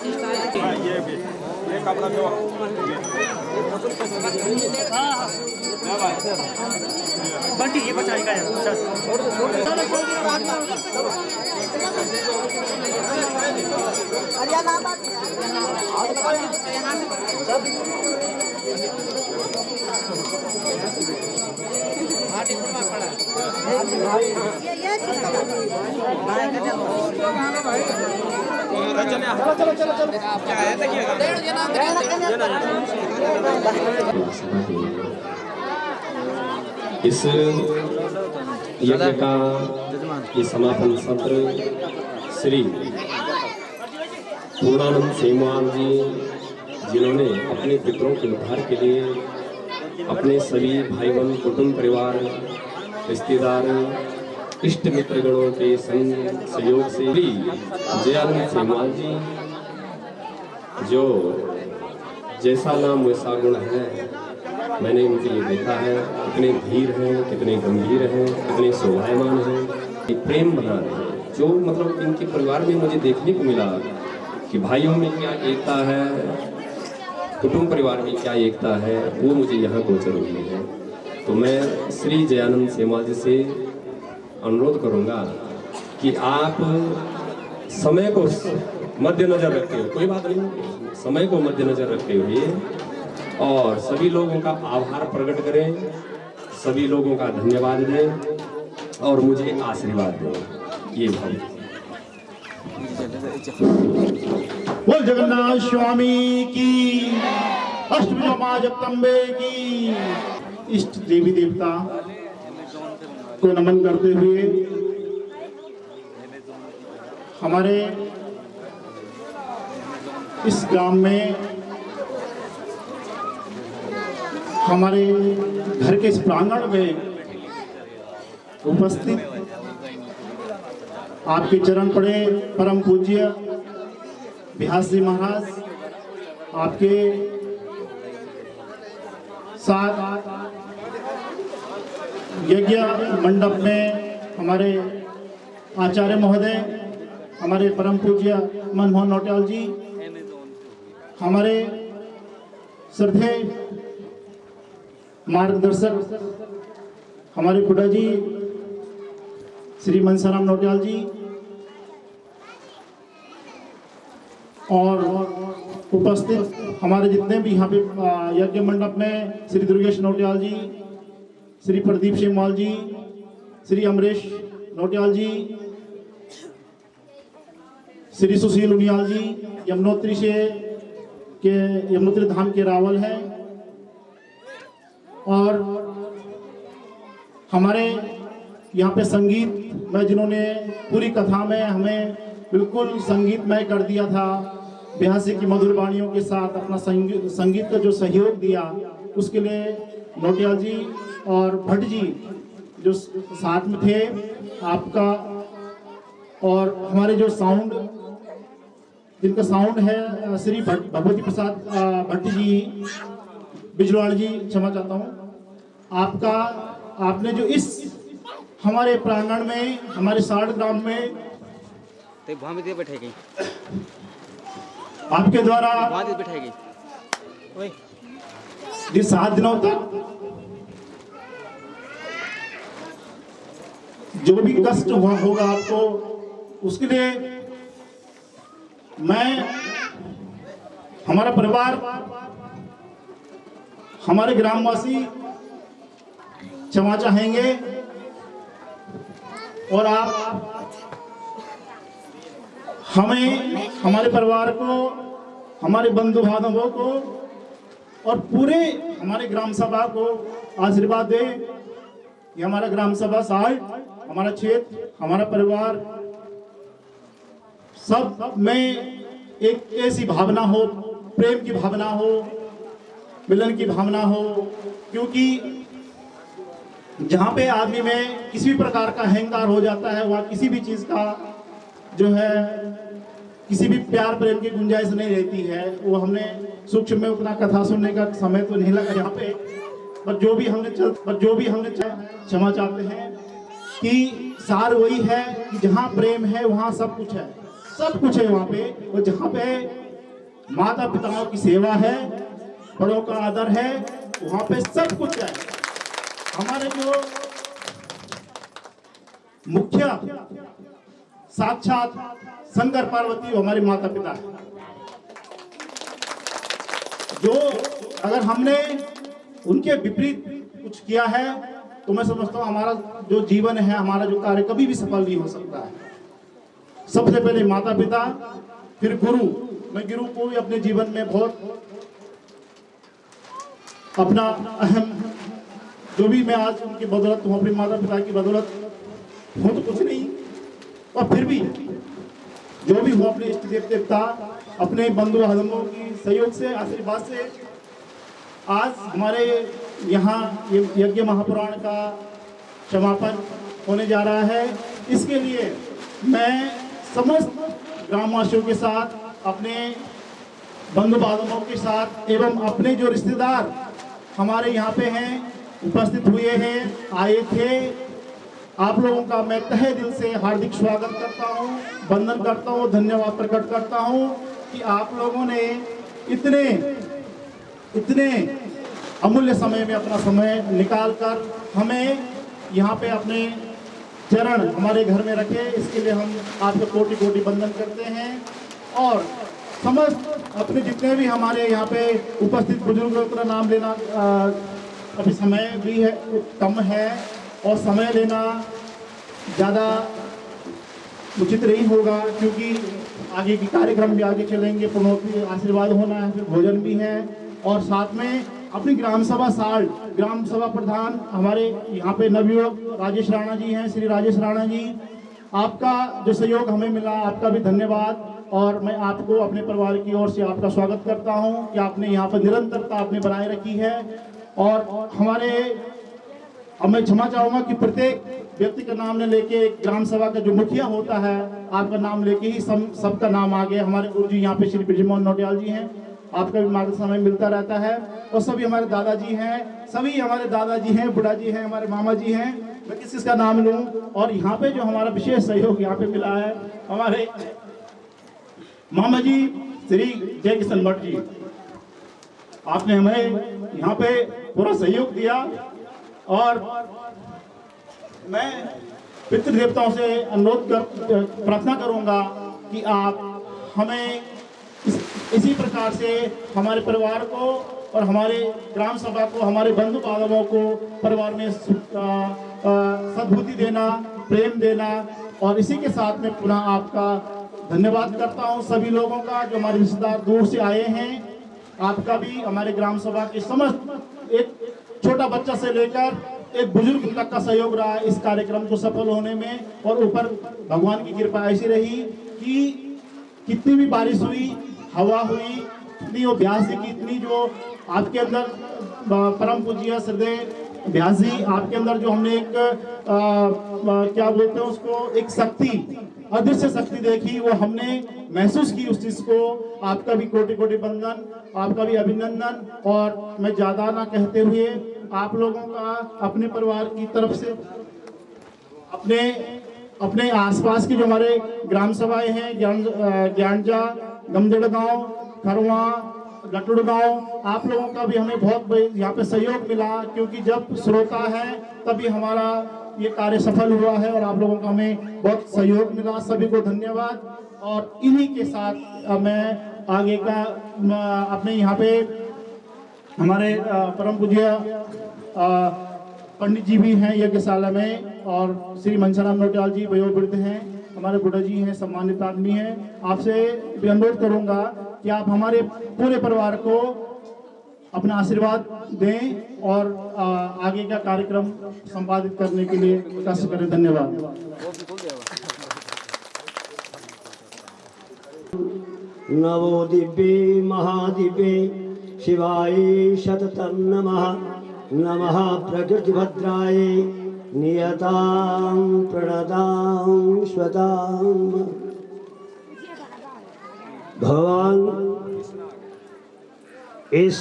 ये कपड़ा जो बंटी ये बचाई का है इस यज्ञ का ये समापन सत्र श्री पूर्णानंद सेमवाल जी, जिन्होंने अपने पितरों के उद्धार के लिए अपने सभी भाई बहन, कुटुंब, परिवार, रिश्तेदार, इष्ट मित्रगणों के संग सहयोग से श्री जयानंद सेमवाल जी, जो जैसा नाम वैसा गुण है, मैंने इनके लिए देखा है। कितने धीर हैं, कितने गंभीर हैं, कितने शोभायमान हैं, प्रेम बना रहे हैं। जो मतलब इनके परिवार में मुझे देखने को मिला कि भाइयों में क्या एकता है, कुटुंब परिवार में क्या एकता है, वो मुझे यहाँ गोचर हुई है। तो मैं श्री जयानंद सेमवाल जी से अनुरोध करूँगा कि आप समय को मद्देनजर रखते हुए, कोई बात नहीं, समय को मद्देनजर रखते हुए और सभी लोगों का आभार प्रकट करें, सभी लोगों का धन्यवाद दें और मुझे आशीर्वाद दें। ये भाई बोल जगन्नाथ स्वामी की, अष्टभुजा मां जगदम्बे की। इष्ट देवी देवता को नमन करते हुए हमारे इस ग्राम में, हमारे घर के इस प्रांगण में उपस्थित आपके चरण पड़े परम पूज्य बिहार जी महाराज, आपके साथ यज्ञ मंडप में हमारे आचार्य महोदय, हमारे परम पूज्य मनमोहन नौटियाल जी, हमारे श्रद्धेय मार्गदर्शक हमारे बुढ़ा जी श्री मनसाराम नौटियाल जी, और उपस्थित हमारे जितने भी यहाँ पे यज्ञ मंडप में श्री दुर्गेश नौटियाल जी, श्री प्रदीप सेमवाल जी, श्री अमरेश नौटियाल जी, श्री सुशील उनियाल जी, यमुनोत्री धाम के रावल हैं, और हमारे यहाँ पे संगीत में जिन्होंने पूरी कथा में हमें बिल्कुल संगीतमय कर दिया था, ब्यासी की मधुर वाणियों के साथ अपना संगीत का जो सहयोग दिया, उसके लिए नौटियाल जी और भट्ट जी जो साथ में थे आपका, और हमारे जो साउंड, जिनका साउंड है श्री भगवती प्रसाद भट्ट जी, बिजवाड़ जी, क्षमा चाहता हूँ आपका। आपने जो इस हमारे प्रांगण में, हमारे 60 ग्राम में बैठेगी आपके द्वारा बैठेगी जिस 7 दिनों तक जो भी कष्ट हुआ होगा आपको, उसके लिए मैं, हमारा परिवार, हमारे ग्रामवासी क्षमा चाहेंगे, और आप हमें, हमारे परिवार को, हमारे बंधु बांधवों को और पूरे हमारे ग्राम सभा को आशीर्वाद दें। ये हमारा ग्राम सभा साइट, हमारा क्षेत्र, हमारा परिवार, सब में एक ऐसी भावना हो, प्रेम की भावना हो, मिलन की भावना हो, क्योंकि जहाँ पे आदमी में किसी भी प्रकार का अहंकार हो जाता है, वहाँ किसी भी चीज़ का जो है, किसी भी प्यार प्रेम की गुंजाइश नहीं रहती है। वो हमने सूक्ष्म में उतना कथा सुनने का समय तो नहीं लगा यहाँ पे, पर जो भी हमने क्षमा चाहते हैं कि सार वही है कि जहाँ प्रेम है वहाँ सब कुछ है, सब कुछ है वहाँ पे। और जहाँ पे माता पिताओं की सेवा है, बड़ों का आदर है, वहाँ पे सब कुछ है। हमारे जो मुखिया साक्षात शंकर पार्वती हमारे माता पिता है। जो अगर हमने उनके विपरीत कुछ किया है तो मैं समझता हूँ हमारा जो जीवन है, हमारा जो कार्य कभी भी सफल नहीं हो सकता है। सबसे पहले माता पिता, फिर गुरु। मैं गुरु को भी अपने जीवन में बहुत अपना अहम, जो भी मैं आज उनकी बदौलत हूँ, अपने माता पिता की बदौलत हूँ तो कुछ नहीं, और फिर भी जो भी हूँ अपने इष्ट देव देवता, अपने बंधु बांधवों की सहयोग से, आशीर्वाद से आज हमारे यहाँ यज्ञ महापुराण का समापन होने जा रहा है। इसके लिए मैं समस्त ग्रामवासियों के साथ, अपने बंधु बांधवों के साथ एवं अपने जो रिश्तेदार हमारे यहाँ पे हैं, उपस्थित हुए हैं, आए थे, आप लोगों का मैं तहे दिल से हार्दिक स्वागत करता हूँ, वंदन करता हूँ, धन्यवाद प्रकट करता हूँ कि आप लोगों ने इतने अमूल्य समय में अपना समय निकाल कर हमें यहाँ पे अपने चरण हमारे घर में रखे। इसके लिए हम आपको कोटि कोटि वंदन करते हैं। और समस्त अपने जितने भी हमारे यहाँ पे उपस्थित बुजुर्गों का नाम लेना अभी समय भी है, कम है, और समय लेना ज़्यादा उचित नहीं होगा, क्योंकि आगे के कार्यक्रम भी आगे चलेंगे, प्रणोति आशीर्वाद होना है, फिर भोजन भी है, और साथ में अपनी ग्राम सभा साल ग्राम सभा प्रधान हमारे यहाँ पे नवयुवक राजेश राणा जी हैं, श्री राजेश राणा जी, आपका जो सहयोग हमें मिला, आपका भी धन्यवाद। और मैं आपको अपने परिवार की ओर से आपका स्वागत करता हूँ कि आपने यहाँ पर निरंतरता आपने बनाए रखी है। और हमारे, अब मैं क्षमा चाहूँगा कि प्रत्येक व्यक्ति का नाम न लेके, ग्राम सभा का जो मुखिया होता है आपका नाम लेके ही सबका नाम आ गया। हमारे गुरु जी यहाँ पे श्री ब्रिजमोहन नौटियाल जी हैं, आपका भी मार्गदर्शन हमें मिलता रहता है, और सभी हमारे दादाजी हैं, सभी हमारे दादाजी हैं, बुढ़ा जी हैं, हमारे मामा जी हैं, मैं किस किसका नाम लूँ। और यहाँ पे जो हमारा विशेष सहयोग यहाँ पे मिला है, हमारे मामा जी श्री जय किशन भट्ट जी, आपने हमें यहाँ पे पूरा सहयोग दिया। और मैं पितृदेवताओं से अनुरोध कर प्रार्थना करूँगा कि आप हमें इसी प्रकार से हमारे परिवार को और हमारे ग्राम सभा को, हमारे बंधु बांधवों को परिवार में सद्बुद्धि देना, प्रेम देना। और इसी के साथ में पुनः आपका धन्यवाद करता हूँ सभी लोगों का जो हमारे रिश्तेदार दूर से आए हैं। आपका भी हमारे ग्राम सभा के समस्त, एक छोटा बच्चा से लेकर एक बुजुर्ग तक का सहयोग रहा है इस कार्यक्रम को सफल होने में। और ऊपर भगवान की कृपा ऐसी रही कि कितनी भी बारिश हुई, हवा हुई, कितनी वो व्यास जी की इतनी जो आपके अंदर परम पूज्य श्रद्धेय व्यास जी, आपके अंदर जो हमने एक क्या बोलते हैं उसको, एक शक्ति, अदृश्य शक्ति देखी, वो हमने महसूस की उस चीज को। आपका भी कोटि कोटि वंदन, आपका भी अभिनंदन। और मैं ज्यादा ना कहते हुए आप लोगों का अपने परिवार की तरफ से, अपने आसपास की जो हमारे ग्राम सभाएं हैं, ज्ञानजा, गमदेड़ गांव, खरवा, लटुड़ गांव, आप लोगों का भी हमें बहुत यहाँ पे सहयोग मिला, क्योंकि जब श्रोता है तभी हमारा ये कार्य सफल हुआ है। और आप लोगों का हमें बहुत सहयोग मिला, सभी को धन्यवाद। और इन्हीं के साथ मैं आगे का अपने यहाँ पे हमारे परम पूज्य पंडित जी भी हैं यज्ञशाला में, और श्री मनसाराम नौटियाल जी वयोवृद्ध हैं, हमारे बुढ़ा जी हैं, सम्मानित आदमी हैं। आपसे भी अनुरोध करूंगा कि आप हमारे पूरे परिवार को अपना आशीर्वाद दें और आगे का कार्यक्रम संपादित करने के लिए कष्ट करें। धन्यवाद। नवो दिव्ये महादिव्ये शिवाय शततं नमः। नमः प्रकृतिभद्राय नियतां प्रणतां स्वतां। भगवान इस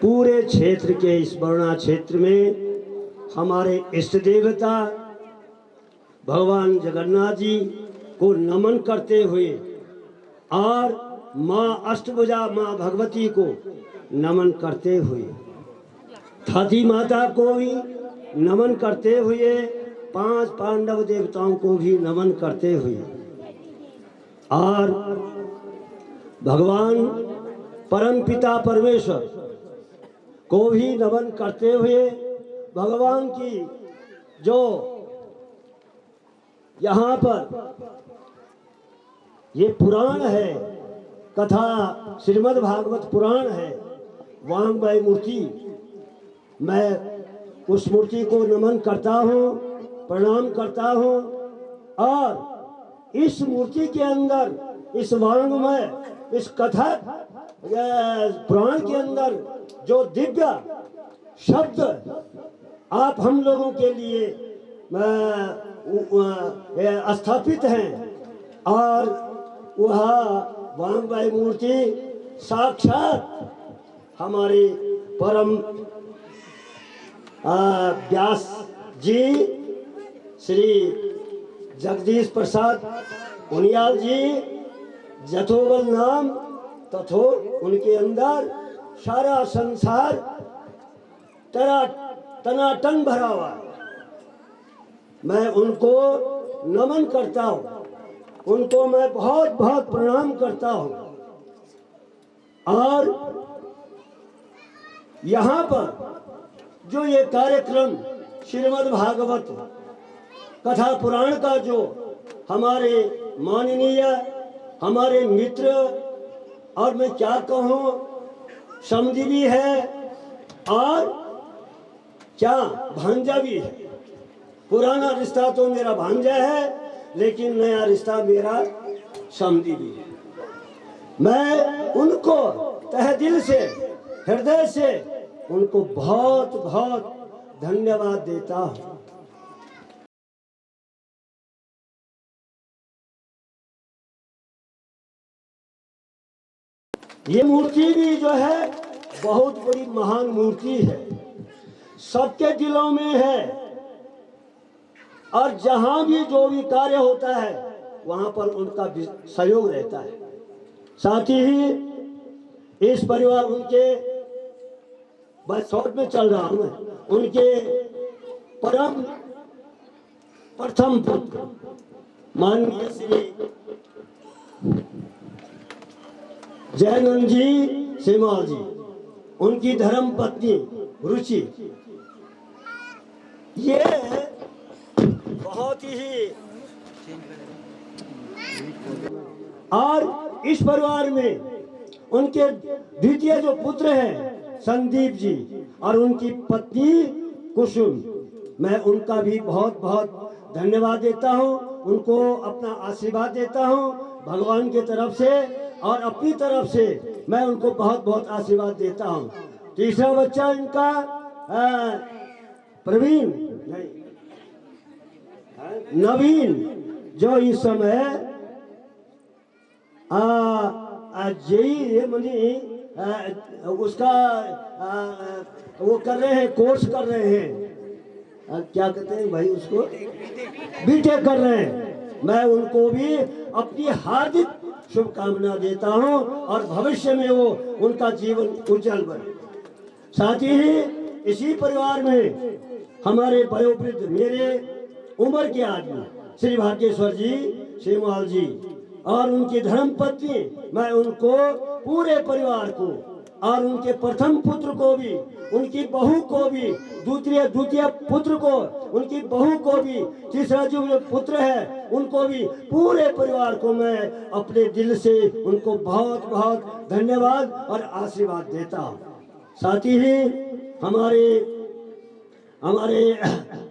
पूरे क्षेत्र के, इस वर्णा क्षेत्र में हमारे इष्ट देवता भगवान जगन्नाथ जी को नमन करते हुए और माँ अष्टभुजा माँ भगवती को नमन करते हुए, थाती माता को भी नमन करते हुए, 5 पांडव देवताओं को भी नमन करते हुए और भगवान परम पिता परमेश्वर को भी नमन करते हुए, भगवान की जो यहाँ पर ये पुराण है, कथा श्रीमद् भागवत पुराण है, वांग्मय मूर्ति, मैं उस मूर्ति को नमन करता हूँ, प्रणाम करता हूँ। और इस मूर्ति के अंदर, इस वांग्मय, इस कथा पुराण के अंदर जो दिव्य शब्द आप हम लोगों के लिए स्थापित हैं, और वह वांग्मय मूर्ति साक्षात हमारे परम व्यास जी श्री जगदीश प्रसाद उनियाल जी जथोबल नाम तथो उनके अंदर सारा संसार तनाटन भरा हुआ है। मैं उनको नमन करता हूँ, उनको मैं बहुत बहुत प्रणाम करता हूँ। और यहाँ पर जो ये कार्यक्रम श्रीमद् भागवत कथा पुराण का जो हमारे माननीय हमारे मित्र, और मैं क्या कहूँ, समधी भी है और क्या भांजा भी है। पुराना रिश्ता तो मेरा भांजा है, लेकिन नया रिश्ता मेरा समधी भी है। मैं उनको तहे दिल से, हृदय से उनको बहुत बहुत धन्यवाद देता हूँ। ये मूर्ति भी जो है बहुत बड़ी महान मूर्ति है, सबके दिलों में है, और जहां भी जो भी कार्य होता है वहां पर उनका सहयोग रहता है। साथ ही इस परिवार, उनके बस शॉर्ट में चल रहा हूं मैं, उनके परम प्रथम पुत्र माननीय श्री जयनंद जी सेमाल जी, उनकी धर्म पत्नी रुचि, ये बहुत ही, और इस परिवार में उनके द्वितीय जो पुत्र हैं संदीप जी और उनकी पत्नी कुसुम, मैं उनका भी बहुत बहुत धन्यवाद देता हूं, उनको अपना आशीर्वाद देता हूं भगवान की तरफ से, और अपनी तरफ से मैं उनको बहुत बहुत आशीर्वाद देता हूं। तीसरा बच्चा इनका प्रवीण नहीं नवीन, जो इस समय जेई मनी उसका वो कर रहे हैं, कोर्स कर रहे हैं, क्या कहते हैं भाई उसको, बीटेक कर रहे हैं। मैं उनको भी अपनी हार्दिक शुभकामना देता हूं, और भविष्य में वो उनका जीवन उज्जवल बने। साथ ही इसी परिवार में हमारे वयोवृद्ध, मेरे उम्र के आदमी श्री भाग्येश्वर जी सेमाल जी और उनकी धर्मपत्नी, मैं उनको पूरे परिवार को और उनके प्रथम पुत्र को भी, उनकी बहू को भी, द्वितीय पुत्र को, उनकी बहू को भी, तीसरा जो पुत्र है उनको भी, पूरे परिवार को मैं अपने दिल से उनको बहुत बहुत धन्यवाद और आशीर्वाद देता हूँ। साथ ही हमारे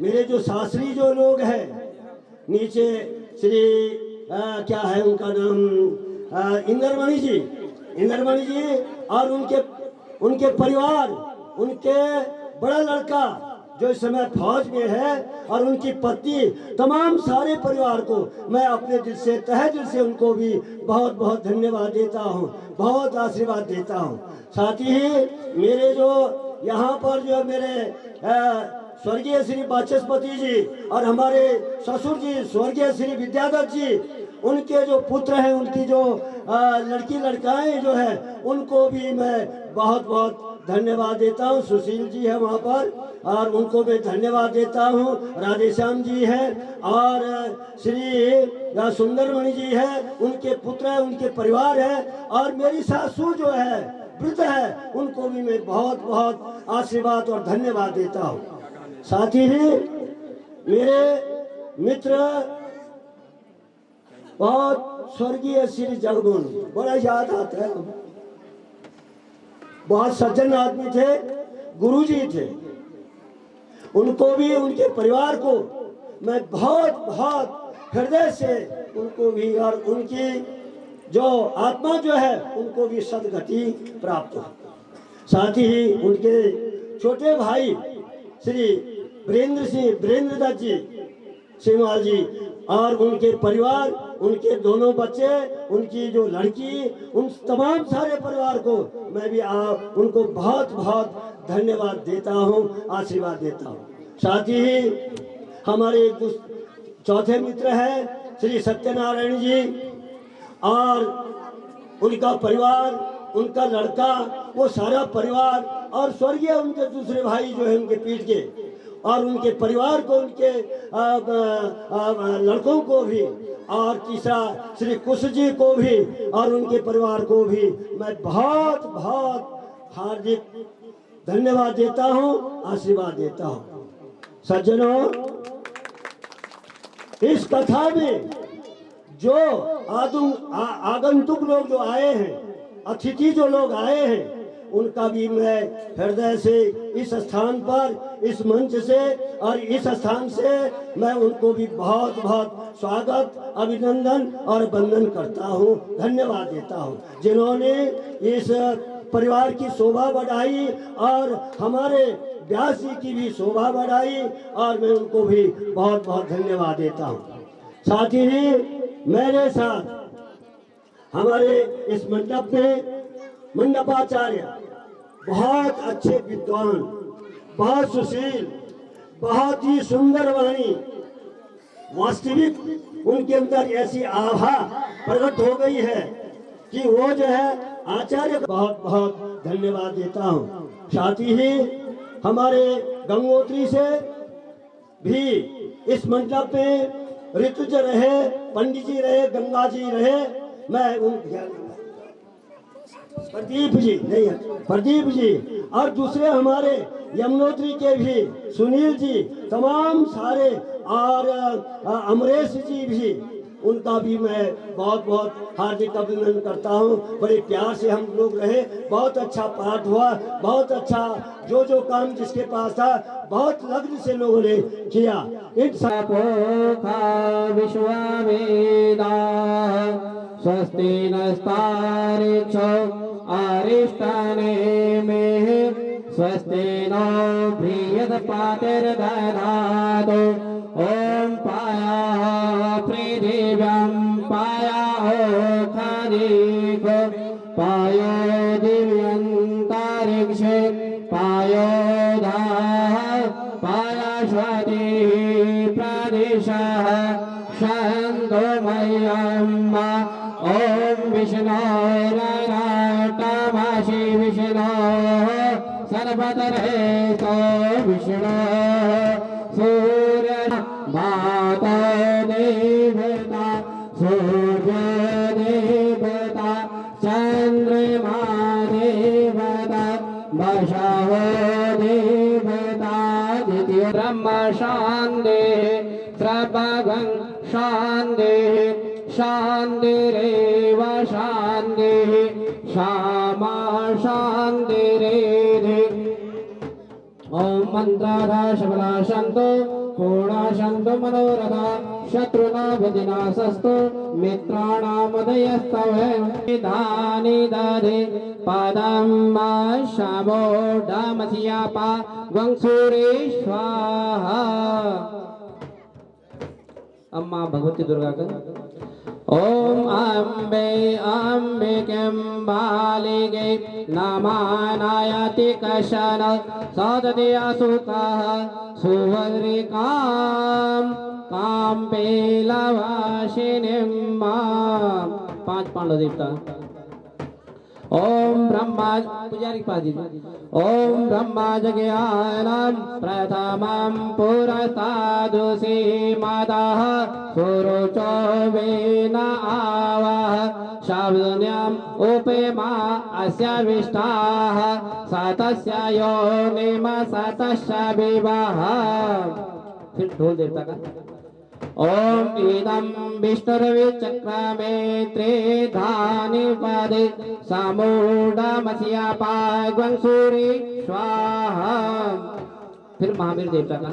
मेरे जो शास्त्री जो लोग हैं नीचे, श्री क्या है उनका नाम, इंद्रमणि जी और उनके परिवार, उनके बड़ा लड़का जो इस समय फौज में है और उनकी पत्नी, तमाम सारे परिवार को मैं अपने दिल से, तहे दिल से उनको भी बहुत बहुत धन्यवाद देता हूँ, बहुत आशीर्वाद देता हूँ। साथ ही मेरे जो यहाँ पर जो मेरे स्वर्गीय श्री वाचस्पति जी और हमारे ससुर जी स्वर्गीय श्री विद्यादत्त जी उनके जो पुत्र हैं, उनकी जो लड़की लड़काएं जो है, उनको भी मैं बहुत बहुत धन्यवाद देता हूँ। सुशील जी है वहाँ पर, और उनको मैं धन्यवाद देता हूँ। राधेश्याम जी है, और श्री सुंदरमणि जी है, उनके पुत्र है, उनके परिवार है, और मेरी सासू जो है वृद्ध है, उनको भी मैं बहुत बहुत आशीर्वाद और धन्यवाद देता हूँ। साथ ही मेरे मित्र बहुत स्वर्गीय श्री जगमोहन, बड़ा याद आता है, बहुत सज्जन आदमी थे, गुरुजी थे। उनको भी, उनके परिवार को मैं बहुत बहुत हृदय से उनको भी, और उनकी जो आत्मा जो है उनको भी सदगति प्राप्त हो। साथ ही उनके छोटे भाई श्री वीरेंद्र दत्त जी सिंहवाल जी, और उनके परिवार, उनके दोनों बच्चे, उनकी जो लड़की, उन तमाम सारे परिवार को मैं भी उनको बहुत बहुत धन्यवाद देता हूँ, आशीर्वाद देता हूँ। साथ ही हमारे चौथे मित्र हैं श्री सत्यनारायण जी, और उनका परिवार, उनका लड़का, वो सारा परिवार, और स्वर्गीय उनके दूसरे भाई जो है उनके पीठ के, और उनके परिवार को, उनके लड़कों को भी, और तीसरा श्री कुश जी को भी और उनके परिवार को भी मैं बहुत बहुत हार्दिक धन्यवाद देता हूँ, आशीर्वाद देता हूँ। सज्जनों, इस कथा में जो आगंतुक लोग जो आए हैं, अतिथि जो लोग आए हैं, उनका भी मैं हृदय से इस स्थान पर, इस मंच से और इस स्थान से मैं उनको भी बहुत बहुत स्वागत, अभिनंदन और वंदन करता हूँ, धन्यवाद देता हूँ, जिन्होंने इस परिवार की शोभा बढ़ाई और हमारे व्यास जी की भी शोभा बढ़ाई, और मैं उनको भी बहुत बहुत धन्यवाद देता हूँ। साथ ही मेरे साथ हमारे इस मंडप में मंडपाचार्य बहुत अच्छे विद्वान, बहुत सुशील, बहुत ही सुंदर वाणी, वास्तविक उनके अंदर ऐसी आभा प्रकट हो गई है कि वो जो है आचार्य, बहुत बहुत धन्यवाद देता हूँ। साथ ही हमारे गंगोत्री से भी इस मंडप में ऋतुज रहे, पंडित जी रहे, गंगा जी रहे, मैं उन प्रदीप जी नहीं, प्रदीप जी, और दूसरे हमारे यमुनोत्री के भी सुनील जी, तमाम सारे, और अमरेश जी भी, उनका भी मैं बहुत बहुत हार्दिक अभिनंदन करता हूँ। बड़े प्यार से हम लोग रहे, बहुत अच्छा पाठ हुआ, बहुत अच्छा, जो जो काम जिसके पास था बहुत लग्न से लोगों ने किया। स्वस्ति नस्तारिक्षो अरिष्टाने में स्वस्ति नो बृहत्पातिर्दधातु ओम पाया पृथिव्यां पाया खनिको पायो दिव्यंतरिक्षे पायो पाया स्वति प्रदिशः शान्तो मय्यम्मा ओम विष्णोरनाटमाशि विष्णो सर्वतरे तो विष्णु सूर्य माता देवता सूर्य देवता चंद्रमा देवता वशो देवता द्वितीय ब्रह्म शांति सर्वगं शांति शांतिरेव शांतिः क्षमा शांतिरेधि ओम मंत्राधा शबला शांतो पूर्णा शांतो मनोरथा शत्रुना बुद्धिनाशस्तु मित्राणामदयस्तवे दानि दधे पदं मा शमोढमथियापा वंशूरे स्वाहा। अम्मा भगवती दुर्गा का ओम अम्बे अम्बिकें बालिके नमानायति कशन सदति असुतः सुवद्रिकां काम्पेलवासिनीं मां। 5 पांडव देवता। ओम ब्रह्मा पुजारी पादी। ओम ब्रह्मा जज्ञानं प्रथमं पुरस्तादुषी मातः सुरुचो वेन आवः शब्दन्यम् उपेमा अस्य विष्टाः सतस्य योनिम सतस्य विवाह। फिर ढोल देवता का। ओम इदं विष्णुर्विचक्रमे त्रिधानि पदे समूढमस्यापाग्वं सूरि स्वाहा। फिर महावीर देवता का।